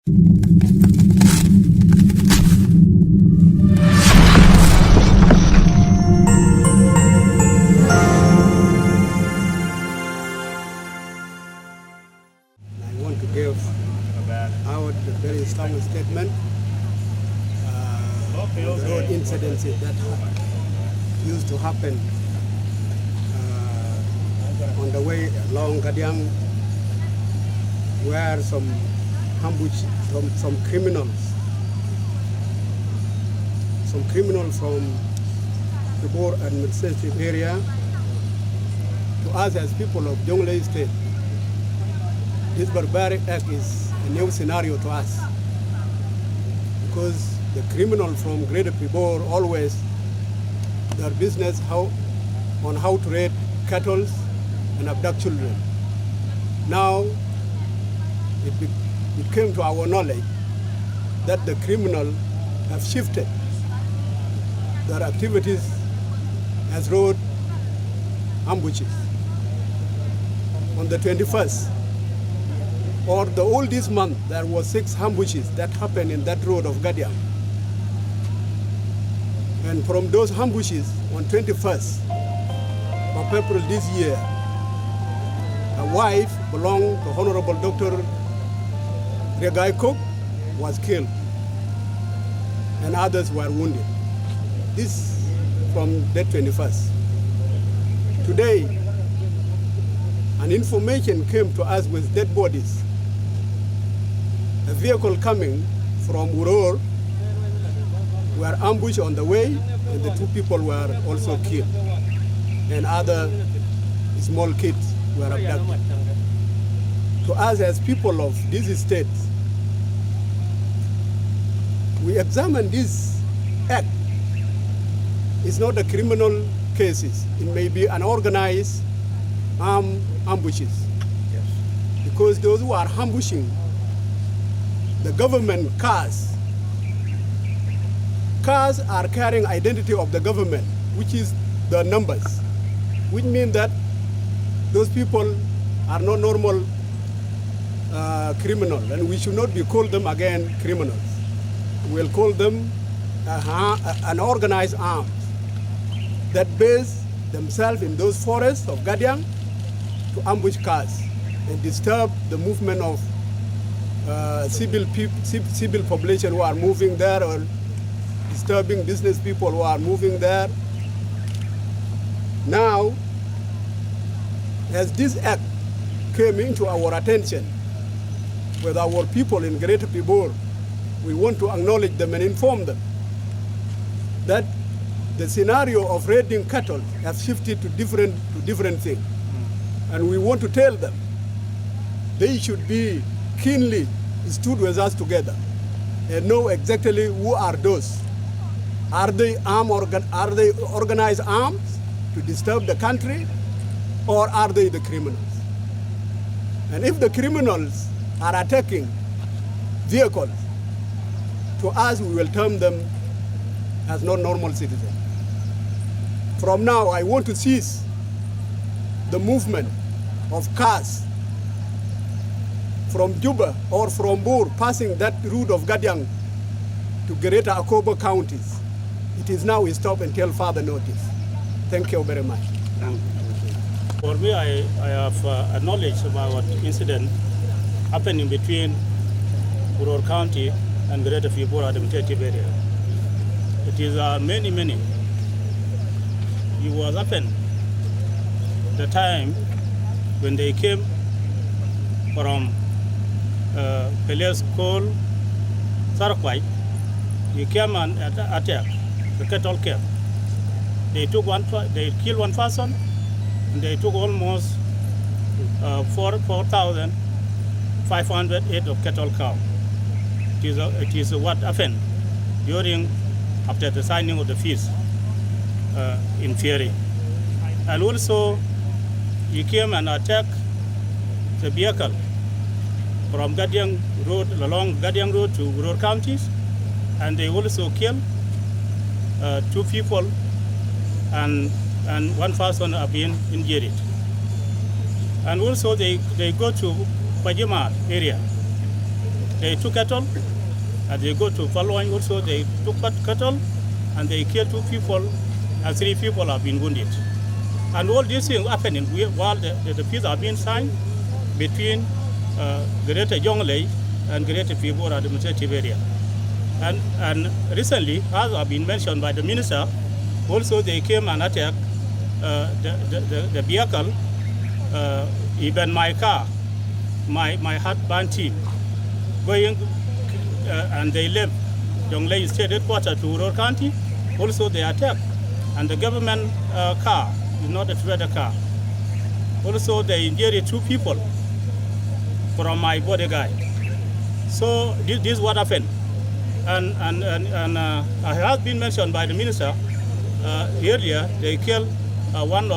want to give out a very strong statement on the road incidents that used to happen on the way along Gadiang, where some ambush, some criminals from the Bor Administrative Area, to us as people of Jonglei State, this barbaric act is a new scenario to us, because the criminal from Greater Pibor always their business on how to raid cattle and abduct children. Now it came to our knowledge that the criminal have shifted their activities as road ambushes. On the 21st, or the whole this month, there was 6 ambushes that happened in that road of Gadiang. And from those ambushes on 21st of April this year, a wife belonging to Honorable Dr. Ruei was killed, and others were wounded. This from that 21st. Today, an information came to us with dead bodies. A vehicle coming from Uror were ambushed on the way, and the 2 people were also killed, and other small kids were abducted. To us as people of these states, we examine this act. It's not a criminal cases. It may be an organized armed ambushes. Yes. Because those who are ambushing the government cars are carrying identity of the government, which is the numbers, which means that those people are not normal criminal, and we should not be called them again criminals. We'll call them an organized arm that base themselves in those forests of Gadiang to ambush cars and disturb the movement of civil population who are moving there, or disturbing business people who are moving there. Now, as this act came into our attention with our people in Greater Pibor, we want to acknowledge them and inform them that the scenario of raiding cattle has shifted to different things. And we want to tell them they should be keenly stood with us together and know exactly who are those. Are they organized arms to disturb the country, or are they the criminals? And if the criminals are attacking vehicles, to us we will term them as not normal citizens. From now, I want to cease the movement of cars from Juba or from Bor passing that route of Gadiang to Greater Akobo counties. It is now stopped until further notice. Thank you very much. For me, I have acknowledged about incident happening between Uror County and Greater Pibor Administrative Area. It is many. It was happened the time when they came from place called Sarakwai. They came and attacked the cattle camp. They killed one person, and they took almost 4,508 of cattle cow. It is what happened after the signing of the peace in Fieri. And also, he came and attacked the vehicle from Gadiang Road, along Gadiang Road to Uror counties, and they also killed 2 people, and 1 person have been injured. And also they go to Pajima area they took cattle, and they go to Falwang also, they took cattle, and they killed 2 people, and 3 people have been wounded. And all these things happening while the peace are being signed between Greater Jonglei and Greater Pibor Administrative Area. And recently, as have been mentioned by the minister, also they came and attacked the vehicle, even my car, my husband team, going and they left Jonglei State headquarters to Uror County. Also they attacked, and the government car is not a trader car. Also they injured 2 people from my bodyguard. So this is what happened. And it has been mentioned by the minister earlier, they killed one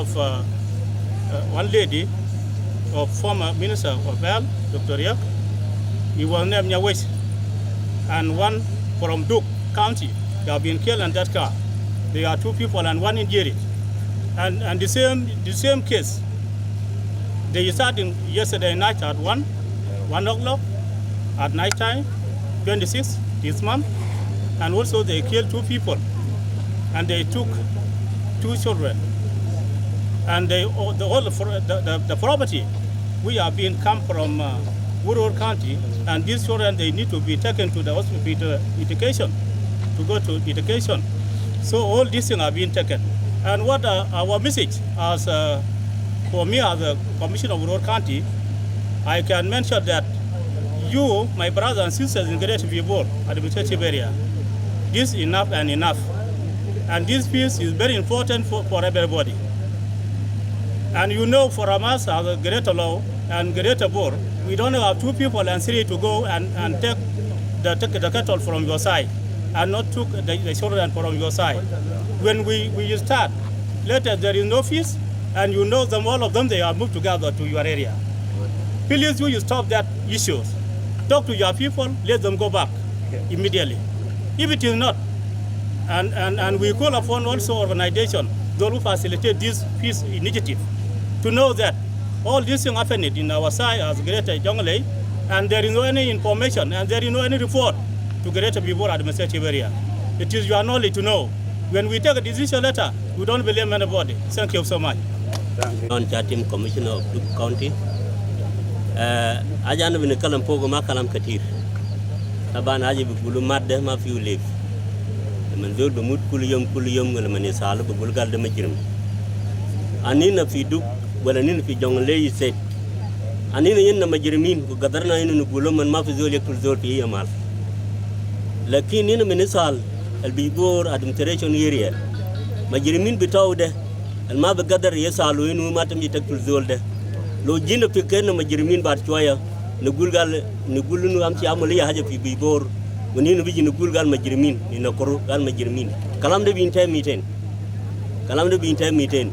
lady of former Minister of Health, Dr. Yak. He was named Nyawes. And one from Duk County, they have been killed in that car. There are 2 people and 1 injured. And the same case, they started yesterday night at 1 o'clock at night time, 26 this month. And also they killed 2 people. And they took 2 children. And the property, we have been come from Uror County, and these children, they need to be taken to the hospital education, to go to education. So all these things have been taken. And what our message as for me as a commissioner of Uror County, I can mention that you, my brothers and sisters in Greater Pibor Administrative Area, this is enough and enough. And this peace is very important for everybody. And you know, for us as a Greater Law and Greater Bor, we don't have 2 people and 3 to go and take the cattle from your side, and not took the children from your side. When we start, later there is no peace, and you know them, all of them, they are moved together to your area. Please, you stop that issues. Talk to your people, let them go back immediately. If it is not, and we call upon also organization, those who facilitate this peace initiative, to know that all these things happened in our side as Greater Jonglei, and there is no any information, and there is no any report to Greater Pibor Administrative Area. It is your knowledge to know. When we take a decision letter, we don't blame anybody. Thank you so much. On Chatiem, Commissioner of Duk County. Ajana bin kalam pogo ma kalam katir. Taban aji bulu madde ma fiu lev. Man zol be mut kuliyum ngala man sala be bulgal de majrim. Anina fi Duk wala nina fi Jonglei State. Anina yenna majrimin ko gadarna inu gulo man ma fi zol yakul zol fi yamal. Lakin nina minisal al Pibor Administrative Area. Majrimin bitaw de al ma be gadar yasalu inu ma tam yitakul zol de. Lo jina fi kenna majrimin bar choya nugulgal nugulunu am ci amali ya haja fi Pibor. Wani no biji nugul gal majrimin ni nakoro gal majrimin. Kalam de bin tay miten. Kalam de bin tay miten.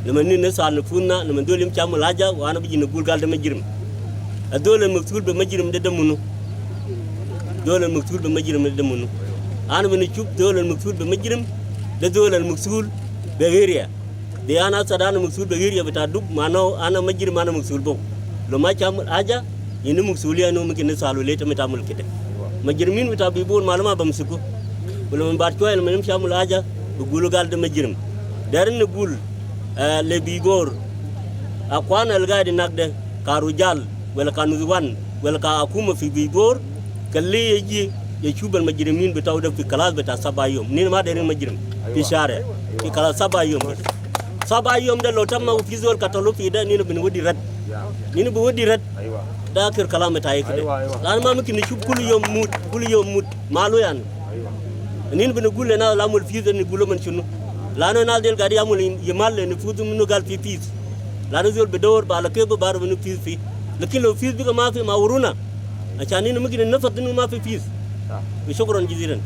Leman ni nasal funna leman dolim ci amul haja wana biji nugul gal de majrim. Adole maktul be majrim de demunu. Dole maktul be majrim de demunu. Ana bin chup dole maktul be majrim de dole maktul be area. De ana sadana maktul be area beta Duk mano ana majrim ana maktul bo. Lo ma ci amul haja yini maktuliya no mkin nasalu leta metamul kite. Majrimin bita Pibor malama bamsuko wala man bat koyel man shamul haja bugulu gal de majrim darin ne bul le Pibor akwana algadi nagde karujal wala kanuwan wala ka akuma fi Pibor kalle yeji ye chubal majrimin bita da fi kalas bita sabayom ni ma darin majrim fi share fi kalas sabayom de lotamma fi zol katalo fi da ni bin wodi rat ni bu wodi rat dakir kalam ta yake lan ma miki ni kullu yom mut malu yan nin bin gulle na lamul fi ni gulo man chunu lano na del gadi amul yimal ni fudu minu gal fi pis lano zol be dor ba la ke ba bar minu fi lakin lo fi bi ma fi ma wuruna achani ni miki ni nafat ni ma fi shukran jazilan